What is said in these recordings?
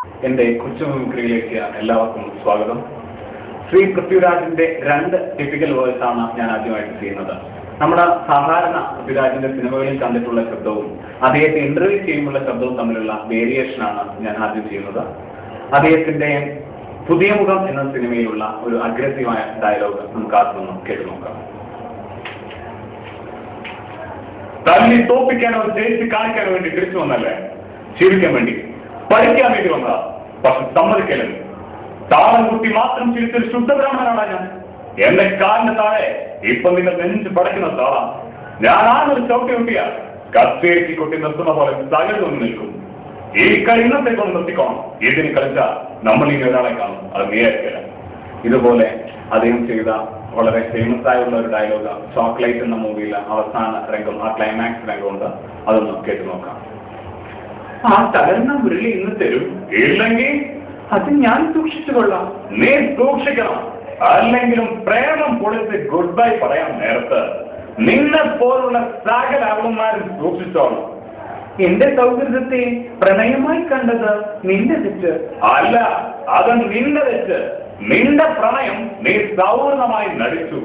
എന്റെ കൊച്ചുമിമിക്രിയിലേക്ക് എല്ലാവർക്കും സ്വാഗതം. ശ്രീ പൃഥ്വിരാജിന്റെ 2 ടിപ്പിക്കൽ വേഴ്സ് ആണ് ഞാൻ ആദ്യമായിട്ട് ചെയ്യുന്നത്. നമ്മുടെ സാധാരണ പൃഥ്വിരാജിന്റെ സിനിമകളിൽ കണ്ടിട്ടുള്ള ശബ്ദവും അദ്ദേഹത്തെ ഇന്റർവ്യൂ ചെയ്യുമ്പോൾ ശബ്ദവും തമ്മിലുള്ള വേരിയേഷനാണ് ഞാൻ ആദ്യം ചെയ്യുന്നത്. അദ്ദേഹത്തിന്റെ പുതിയ മുഖം എന്ന സിനിമയിലുള്ള ഒരു അഗ്രസീവായ ഡയലോഗ് നമുക്ക് ആദ്യം കേട്ടു നോക്കാം. തല്ലി തോപ്പിക്കാനോ ജയിച്ച് കാണിക്കാനോ വേണ്ടി തിരിച്ചു വന്നല്ലേ, ജീവിക്കാൻ വേണ്ടി പഠിക്കാൻ വേണ്ടി വന്നതാ. പക്ഷെ സമ്മതിക്കലും താളം കുട്ടി മാത്രം ചിരിച്ചൊരു ശുദ്ധബ്രാഹ്മണനാണ് ഞാൻ. എന്റെ കാലിന്റെ താഴെ ഇപ്പൊ നിന്റെ നെഞ്ച് പടയ്ക്കുന്ന താളാ. ഞാനാണൊരു ചവിട്ടി കുട്ടിയാ, കത്തേറ്റി കുട്ടി നിർത്തുന്ന പോലെ സകലൊന്നും നിൽക്കും. ഈ കളി ഇന്നത്തേക്കൊന്ന് നിർത്തിക്കോണം. ഇതിന് കളിച്ച നമ്മൾ ഇനി ഒരാളെ കാണും, അത് നീയായിരിക്കില്ല. ഇതുപോലെ അദ്ദേഹം ചെയ്ത വളരെ ഫേമസ് ആയുള്ള ഒരു ഡയലോഗ് ചോക്ലേറ്റ് എന്ന മൂവിയിലെ അവസാന രംഗം, ആ ക്ലൈമാക്സ് രംഗമുണ്ട്, അതൊന്ന് കേട്ടു നോക്കാം. ആ തകർന്ന മുരളി ഇന്ന് തരും, ഇല്ലെങ്കിൽ അത് ഞാൻ സൂക്ഷിച്ചു കൊള്ളാം. നീ സൂക്ഷിക്കണം, അല്ലെങ്കിലും പ്രേമം പൊളിച്ച് ഗുഡ് ബൈ പറയാൻ നേരത്ത് നിന്നെ പോലുള്ള സകല അവളുമാരും സൂക്ഷിച്ചോളണം. എന്റെ സൗഹൃദത്തെ പ്രണയമായി കണ്ടത് നിന്റെ തെറ്റ് അല്ല, അത് നിന്റെ തെറ്റ്. നിന്റെ പ്രണയം നീ സൗഹൃദമായി നടിച്ചു.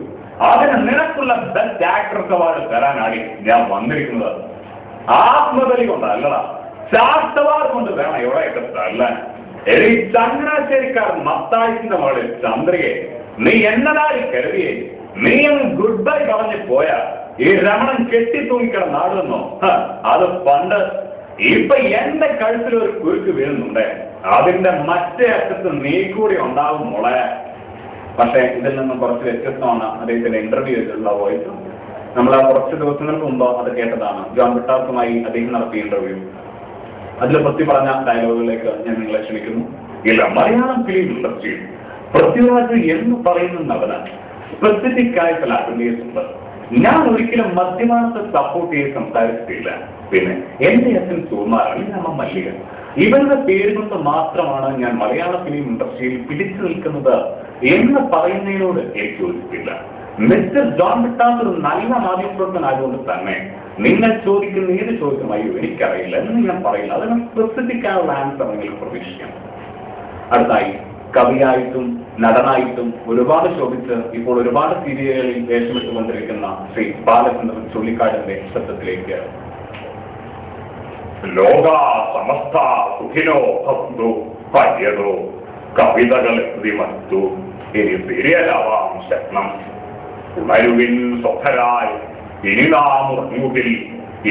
അതിന് നിനക്കുള്ള ബെസ്റ്റ് ആക്ട്രസ് അവാർഡ് തരാനാണ് ഞാൻ വന്നിരിക്കുന്നത്. ആത്മബലി കൊണ്ടല്ലടാ, ശാസ്ത്രവാർ കൊണ്ട് വേണം എവിടെയൊക്കെ തല്ലാൻ. എടി ചങ്ങനാശ്ശേരിക്കാരൻ മത്തായിന്റെ മകളിൽ ചന്ദ്രികയെ നീ എന്നതായി കരുതിയേ, നീ അങ്ങ് ഗുഡ് ബൈ പറഞ്ഞ് പോയാ ഈ രമണൻ കെട്ടി തൂങ്ങിക്കട നാടുന്നോ? അത് പണ്ട്. ഇപ്പൊ എന്റെ കഴുത്തിൽ ഒരു കുരുക്ക് വീഴുന്നുണ്ട്, അതിന്റെ മറ്റേ അറ്റത്ത് നീ കൂടി ഉണ്ടാവും മോളെ. പക്ഷെ ഇതിൽ നിന്നും കുറച്ച് വ്യത്യസ്തമാണ് അദ്ദേഹത്തിന്റെ ഇന്റർവ്യൂവിലുള്ള വോയിസ്. നമ്മൾ കുറച്ച് ദിവസങ്ങൾക്ക് മുമ്പ് അത് കേട്ടതാണ്. ജോൺ ബ്രിട്ടാസുമായി അദ്ദേഹം നടത്തിയ ഇന്റർവ്യൂ. അതിൽ പൃഥ്വി പറഞ്ഞ ഡയലോഗുകളിലേക്ക് ഞാൻ നിങ്ങളെ ക്ഷണിക്കുന്നു. ഇല്ല, മലയാളം ഫിലിം ഇൻഡസ്ട്രിയിൽ പൃഥ്വിരാജ് എന്ന് പറയുന്നവന് സ്പെസിഫിക് ആയ ചില അഭിനേഴ്സ് ഉണ്ട്. ഞാൻ ഒരിക്കലും മധ്യമാനത്തെ സപ്പോർട്ട് ചെയ്ത് സംസാരിച്ചിട്ടില്ല. പിന്നെ എന്റെ അച്ഛൻ സുകുമാരൻ, അമ്മ മല്ലിക, ഇവരുടെ പേര് കൊണ്ട് മാത്രമാണ് ഞാൻ മലയാള ഫിലിം ഇൻഡസ്ട്രിയിൽ പിടിച്ചു നിൽക്കുന്നത് എന്ന് പറയുന്നതിനോട് എനിക്ക് യോജിപ്പില്ല. മിസ്റ്റർ ജോൺ ബ്രിട്ടാസ് ഒരു നല്ല മാധ്യമപ്രവർത്തനായതുകൊണ്ട് തന്നെ നിങ്ങൾ ചോദിക്കുന്ന ഏത് ചോദ്യം അയ്യോ എനിക്കറിയില്ല എന്ന് ഞാൻ പറയില്ല. അതിന് സ്പെസിഫിക് ആയുള്ള ആൻസർ നിങ്ങൾക്ക് പ്രതീക്ഷിക്കാം. അടുത്തായി കവിയായിട്ടും നടനായിട്ടും ഒരുപാട് ശോഭിച്ച് ഇപ്പോൾ ഒരുപാട് സീരിയലുകളിൽ വേഷമിട്ടുകൊണ്ടിരിക്കുന്ന ശ്രീ ബാലചന്ദ്രൻ ചുള്ളിക്കാടിന്റെ ശബ്ദത്തിലേക്ക്. ലോക സമസ്ത സുഖിനോ ഭവന്തു പര്യതോ കവിതകൾ എത്തിമത്തു ഇനി സീരിയലാവാം ശരണം. ഉണരുവിൻ സ്വധരായി ഇനി നാം ഉറങ്ങുകിൽ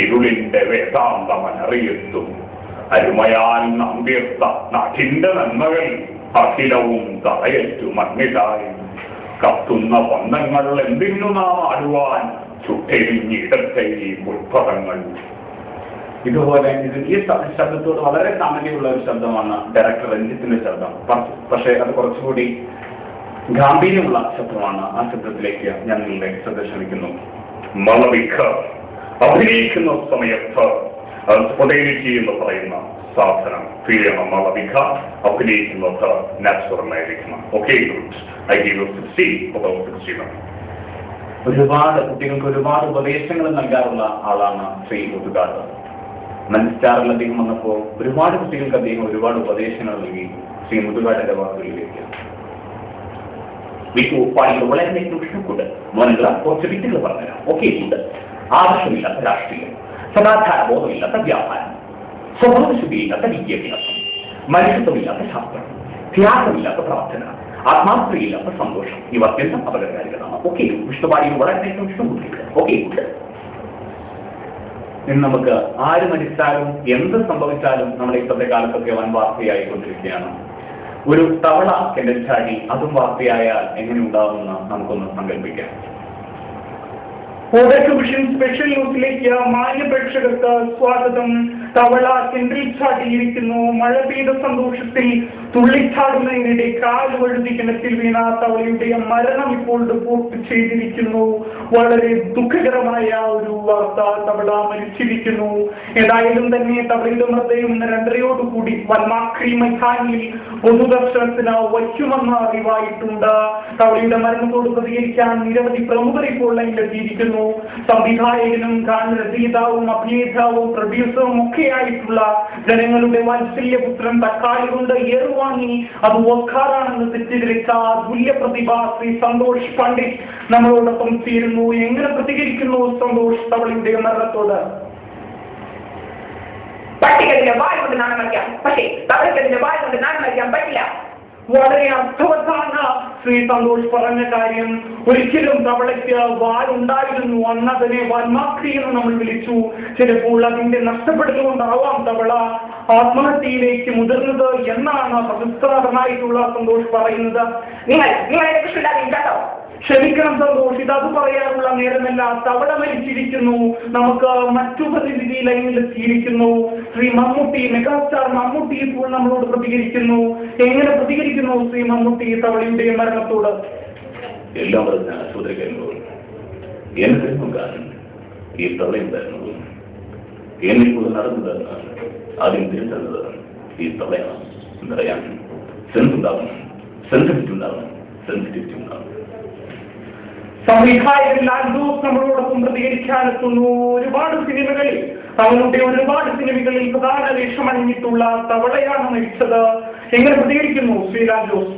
ഇരുളിന്റെ വേദാന്തമനറിയെത്തും. അരുമയാൽ നാം തീർത്ത നാട്ടിന്റെ നന്മകൾ അഖിലവും തറയേറ്റു മണ്ണിലായി. കത്തുന്ന ബന്ധങ്ങൾ എന്തിനു നാം ആടുവാൻ ചുട്ടെരിഞ്ഞിടത്തെ ഈ പുഷ്പങ്ങൾ. ഇതുപോലെ ഈ ശബ്ദത്തോട് വളരെ സാമാന്യമുള്ള ഒരു ശബ്ദമാണ് ഡയറക്ടർ രഞ്ജിത്തിന്റെ ശബ്ദം. പക്ഷേ അത് കുറച്ചുകൂടി ഗാംഭീര്യമുള്ള ശബ്ദമാണ്. ആ ശബ്ദത്തിലേക്ക് ഞാൻ നിങ്ങളുടെ ശ്രദ്ധ ക്ഷണിക്കുന്നു. മളവിക അഭിനയിക്കുന്ന സമയത്ത് സ്പോണ്ടേനിറ്റി എന്ന് പറയുന്ന സാധനം ഫീൽ ചെയ്യണം. മളവിക അഭിനയിക്കുന്നത് നാച്ചുറൽ ആയിരിക്കണം. ഓക്കെ, ഐ ഗിവ് യു 60 ഒരുപാട് കുട്ടികൾക്ക് ഒരുപാട് ഉപദേശങ്ങൾ നൽകാറുള്ള ആളാണ് ശ്രീ മുതുകാട്. മൻസ്റ്റാറിൽ അദ്ദേഹം വന്നപ്പോൾ ഒരുപാട് കുട്ടികൾക്ക് അദ്ദേഹം ഒരുപാട് ഉപദേശങ്ങൾ നൽകി. ശ്രീ മുതുകാടിന്റെ വാക്കുകളിലേക്ക് വളരെ ഇഷ്ടക്കൂട്ട് മോനുള്ള കുറച്ച് വിറ്റുകൾ പറഞ്ഞുതരാം. ഓക്കെ, ഉണ്ട്. ആവശ്യമില്ലാത്ത രാഷ്ട്രീയം, സദാചാര ബോധമില്ലാത്ത വ്യാപാരം, സ്വഭാവശുദ്ധിയില്ലാത്ത വിദ്യാഭ്യാസം, മനുഷ്യത്വമില്ലാത്ത ശാസ്ത്രം, ത്യാഗമില്ലാത്ത പ്രാർത്ഥന, ആത്മാർത്ഥതയില്ലാത്ത സന്തോഷം, ഇവ അത്യന്തം അപകടകാരികളാണ്. ഓക്കെ, വിഷ്ണുപാടിയും വളരെ ഇഷ്ടം. ഓക്കെ, ഉണ്ട്. ഇന്ന് നമുക്ക് ആര് മരിച്ചാലും എന്ത് സംഭവിച്ചാലും നമ്മുടെ ഇപ്പോഴത്തെ കാലത്തൊക്കെ വൻ വാർത്തയായിക്കൊണ്ടിരിക്കുകയാണ്. ഒരു തവള കിണച്ചാടി അതും വാർത്തയായാൽ എങ്ങനെ ഉണ്ടാവുമെന്ന് നമുക്കൊന്ന് സങ്കല്പിക്കാം. സ്പെഷ്യൽ ന്യൂസിലേക്ക് മാന്യ പ്രേക്ഷകർക്ക് സ്വാഗതം. തവള കിണറിൽ ചാടിയിരിക്കുന്നു. മഴ പെയ്ത സന്തോഷത്തിൽ തുള്ളിച്ചാടുന്നതിനിടെ കാലുവഴുതി കിണറ്റിൽ വീണ തവളയുടെ മരണം ഇപ്പോൾ റിപ്പോർട്ട് ചെയ്തിരിക്കുന്നു. വളരെ ദുഃഖകരമായ ഒരു വാർത്ത. തവള മരിച്ചിരിക്കുന്നു. ഏതായാലും തന്നെ തവളയുടെ മൃതദേഹം 2:30 വന്മാക്രി മൈതാനിയിൽ പൊതുദർശനത്തിന് വയ്ക്കുമെന്ന് അറിവായിട്ടുണ്ട്. തവളയുടെ മരണത്തോട് പ്രതികരിക്കാൻ നിരവധി പ്രമുഖർ ഇപ്പോൾ ലൈനിലെത്തിയിരിക്കുന്നു. സംവിധായകനും ഗാനരചയിതാവും അഭിനേതാവും പ്രൊഡ്യൂസറും ഒക്കെയായിട്ടുള്ള ജനങ്ങളുടെ വാത്സല്യപുത്രൻ തക്കാളി കൊണ്ട് ഏറുവാങ്ങി അത് ഒക്കാറാണെന്ന് തെറ്റിദ്ധരിച്ച തുല്യപ്രതിഭ ശ്രീ സന്തോഷ് പണ്ഡിറ്റ് നമ്മളോടൊപ്പം ചേരുന്നു. എങ്ങനെ പ്രതികരിക്കുന്നു സന്തോഷ് തവളയുടെ മരണത്തോട്? പട്ടികത്തിന്റെ വായ കൊണ്ട് നാണം വയ്ക്കാം, പക്ഷേ തവളത്തിന്റെ വായ കൊണ്ട് നാണം വയ്ക്കാൻ പറ്റില്ല. വളരെ അർത്ഥവത്താണ് ശ്രീ സന്തോഷ് പറഞ്ഞ കാര്യം. ഒരിക്കലും തവളയ്ക്ക് വാലുണ്ടായിരുന്നു, അന്ന് അതിനെ വാൽമാക്രി എന്ന് നമ്മൾ വിളിച്ചു. ചിലപ്പോൾ അതിന്റെ നഷ്ടപ്പെടുന്നുകൊണ്ടാവാം തവള ആത്മഹത്യയിലേക്ക് മുതിർന്നത് എന്നാണ് പ്രശസ്തനായിട്ടുള്ള സന്തോഷ് പറയുന്നത്. നിങ്ങൾ കൃഷ്ണൻ കേട്ടോ? ക്ഷമിക്കണം സന്തോഷ്, ഇതത് പറയാനുള്ള നേരമല്ല. തവള മരിച്ചിരിക്കുന്നു. നമുക്ക് മറ്റു പ്രതിനിധി ലൈനിലെത്തിയിരിക്കുന്നു. ശ്രീ മമ്മൂട്ടി, മെഗാസ്റ്റാർ മമ്മൂട്ടി ഇപ്പോൾ നമ്മളോട് പ്രതികരിക്കുന്നു. എങ്ങനെ പ്രതികരിക്കുന്നു ശ്രീ മമ്മൂട്ടി തവളയുടെ മരണത്തോട്? എല്ലാവരും ആശുപത്രി കഴിയുമ്പോൾ എനിക്കും കാരണം ഈ തവളയുണ്ടായിരുന്നത് എന്നിപ്പോൾ നടന്നതെന്ന് ആദ്യം തിരിച്ചറിഞ്ഞത് ഈ തവളയാണ്. പറയാൻ സെൻസ് ഉണ്ടാവണം, സെൻസിറ്റിവിറ്റി ഉണ്ടാവണം, സെൻസിറ്റിവിറ്റി ഉണ്ടാവണം. സംവിധായകൻ ലാൽ ജോസ് നമ്മളോടൊപ്പം പ്രതികരിക്കാനെത്തുന്നു. ഒരുപാട് സിനിമകളിൽ പ്രധാന വേഷമണിഞ്ഞിട്ടുള്ള തവളയാണ് മരിച്ചത്. എങ്ങനെ പ്രതികരിക്കുന്നു ശ്രീ ലാൽ ജോസ്?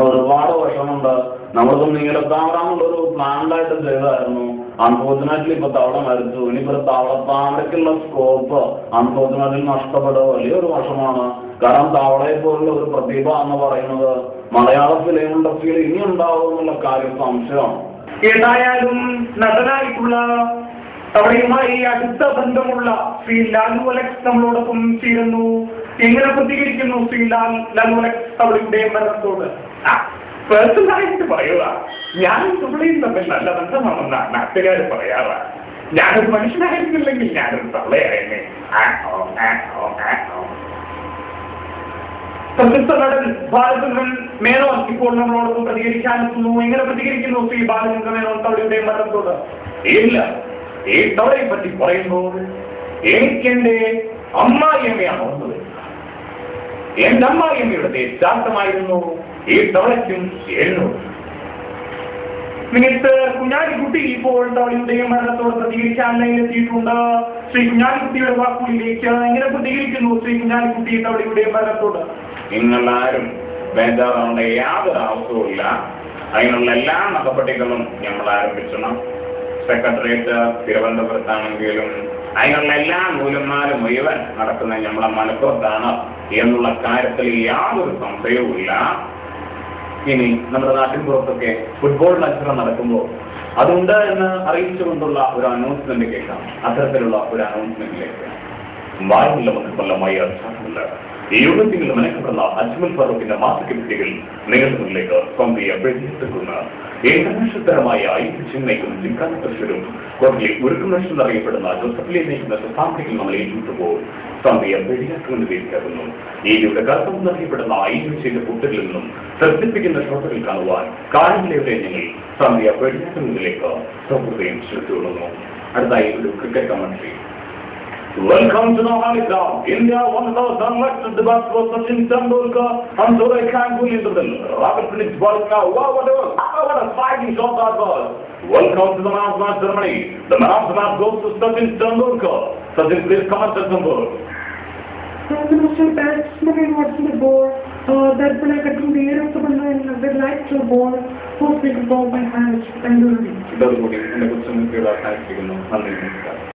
ഒരുപാട് വിഷമുണ്ട്. നമ്മളിപ്പോ നീലത്താമരാന്നുള്ളൊരു പ്ലാൻഡായിട്ട് ചെയ്തായിരുന്നു. അൺഫോർച്ചുനേറ്റ്ലി ഇപ്പൊ തവള മരിച്ചു. ഇനിയിപ്പോ തവളത്താമരക്കുള്ള സ്കോപ്പ് അൺഫോർച്ചുനേറ്റ്ലി നഷ്ടപ്പെടുക വലിയൊരു വശമാണ്. കാരണം തവളയെ പോലുള്ള ഒരു പ്രതിഭ എന്ന് പറയുന്നത് മലയാള ഫിലിം ഇൻഡസ്ട്രിയിൽ ഇനി ഉണ്ടാവും എന്നുള്ള കാര്യം സംശയമാണ്. ഏതായാലും നടനായിട്ടുള്ള തവളയുമായി അടുത്ത ബന്ധമുള്ള ശ്രീ ലാലു അലക്സ് നമ്മളോടൊപ്പം ചേരുന്നു. എങ്ങനെ പ്രതികരിക്കുന്നു ശ്രീ ലാലു അലക്സ് തവളയുടെ മരണത്തോട്? പേഴ്സണലായിട്ട് പറയുക, ഞാനും തവളയും തമ്മിൽ നല്ല ബന്ധമാണെന്നാണ് നാട്ടുകാർ പറയാറ്. ഞാനൊരു മനുഷ്യനായിരുന്നില്ലെങ്കിൽ ഞാനൊരു തവളയായിരുന്നേ. പ്രശസ്ത നടൻ ബാലചന്ദ്രൻ മേനോൻ ഇപ്പോൾ നമ്മളോടൊപ്പം പ്രതികരിക്കാനെത്തുന്നു. എങ്ങനെ പ്രതികരിക്കുന്നു ശ്രീ ബാലചന്ദ്രൻ മേനോൻ തവളയുടെ മരണത്തോട്? ഇല്ല, ഈ തവളയെ പറ്റി പറയുമ്പോൾ എനിക്കെന്റെ അമ്മായിയമ്മയാണ് ഓർമ്മത്. എന്റെ അമ്മായിയമ്മയുടെ ശാസ്ത്രമായിരുന്നു ഈ തവളയ്ക്കും എണ്ണൂറ്. മിനിസ്റ്റർ കുഞ്ഞാലിക്കുട്ടി ഇപ്പോൾ തവളയുടെ മരണത്തോട് പ്രതികരിക്കാൻ എത്തിയിട്ടുണ്ട്. ശ്രീ കുഞ്ഞാലിക്കുട്ടിയുടെ വാക്കുകളിലേക്ക് എങ്ങനെ പ്രതികരിക്കുന്നു ശ്രീ കുഞ്ഞാലിക്കുട്ടി തവളയുടെ മരണത്തോട്? നിങ്ങളാരും ബേജാറാവേണ്ട യാതൊരു ആവശ്യവുമില്ല. അതിനുള്ള എല്ലാ നടപടികളും ഞങ്ങൾ ആരംഭിക്കണം. സെക്രട്ടേറിയറ്റ് തിരുവനന്തപുരത്താണെങ്കിലും അതിനുള്ള എല്ലാ നൂലന്മാരും മുഴുവൻ നടക്കുന്നത് നമ്മളെ മലപ്പുറത്താണ് എന്നുള്ള കാര്യത്തിൽ യാതൊരു സംശയവുമില്ല. ഇനി നമ്മുടെ നാട്ടിൻ പുറത്തൊക്കെ ഫുട്ബോൾ മത്സരം നടക്കുമ്പോൾ അതുണ്ട് എന്ന് അറിയിച്ചുകൊണ്ടുള്ള ഒരു അനൗൺസ്മെന്റ് കേൾക്കാം. അത്തരത്തിലുള്ള ഒരു അനൗൺസ്മെന്റിലേക്ക് വായുമില്ല കൊല്ലമായി അർത്ഥമില്ല. ഈ യൂണിറ്റിൽ മെനക്കപ്പെടുന്ന അജ്മൽ ഫറൂഖിന്റെ മാസിക വ്യക്തികൾ നിങ്ങളുടെ മുന്നിലേക്ക് പങ്കുവെക്കുന്ന ഏകദേശതരമായ ചെന്നൈക്കും ജിംഖാന തൃശ്ശൂരും കോട്ടയിൽ ഒരുക്കുനഷ്ടം അറിയപ്പെടുന്ന ജോസഫിലെ നയിക്കുന്ന സാമ്പത്തികം നമ്മളെ ഏറ്റുമ്പോൾ സന്ധ്യ വെടിയാക്കുമെന്ന് തിരിച്ചറിയുന്നു. ഈയുടെ ഗർഭം എന്നറിയപ്പെടുന്ന ഈ വിഷയത്തിന്റെ കൂട്ടത്തിൽ നിന്നും ശ്രദ്ധിപ്പിക്കുന്ന ഷോട്ടുകൾ കാണുവാൻ കാലങ്ങളിലൂടെ ഞങ്ങൾ സന്ധ്യ വെടിയാക്കുന്നതിലേക്ക് സൗഹൃദയം ശ്രദ്ധിച്ചുകൊള്ളുന്നു. അടുത്തായി ഒരു cricket commentary. Welcome to the High Ground. India won the unelected debate for Sachin Tendulkar and Surya Ganguly in the middle. Robert Phillips bowling now. Wow, what a fighting shot that was. Welcome to the man of the match ceremony. The man of the match goes to Sachin Tendulkar. Sachin, please come and set some ball. The Mr. Batsman is watching the ball. That when I get to the air of the ball, I would like to ball. Who's big ball by hands and do it. ഇതോടുകൂടി എന്റെ കൊച്ചു മുഖ്യ നന്ദി.